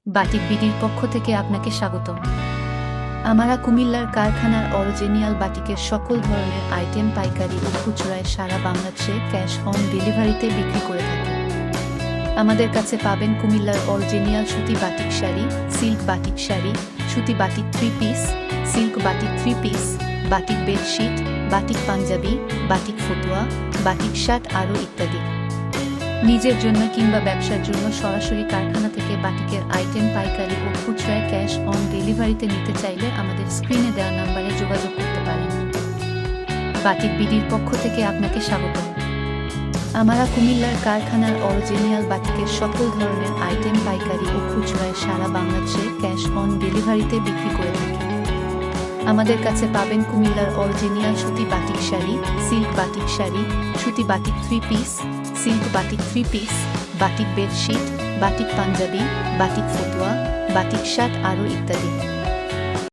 Batik বিডির পক্ষ থেকে আপনাকে স্বাগতম। আমরা কুমিল্লার কারখানার অরিজিনাল বাটিকের সকল ধরনের আইটেম পাইকারি ও খুচরায় সারা বাংলাদেশে ক্যাশ অন ডেলিভারিতে বিক্রি করে থাকি। আমাদের কাছে পাবেন কুমিল্লার অরিজিনাল সুতি batik sari, silk batik sari, সুতি batik 3 piece, silk batik 3 piece, batik bedsheet, batik panjabi, batik ফতুয়া, বাটিক শার্ট আরও ইত্যাদি। নিজের জন্য কিংবা ব্যবসার জন্য সরাসরি কারখানা থেকে বাটিকের আইটেম পাইকারি ও খুচরায় ক্যাশ অন ডেলিভারিতে নিতে চাইলে আমাদের স্ক্রিনে দেওয়া নম্বরে যোগাযোগ করতে পারেন। বাটিক বিডির পক্ষ থেকে আপনাকে স্বাগতম। আমরা কুমিল্লার কারখানার অরিজিনাল বাটিকের সকল ধরনের আইটেম পাইকারি ও খুচরায় সারা বাংলাদেশে ক্যাশ অন ডেলিভারিতে বিক্রি করে থাকি। আমাদের কাছে পাবেন কুমিল্লার অরিজিনাল সুতি batik sari, silk batik sari, সুতি batik 3 piece, silk batik 3 piece, batik bedsheet, batik panjabi, batik ফতুয়া, বাটিক শার্ট আরও ইত্যাদি।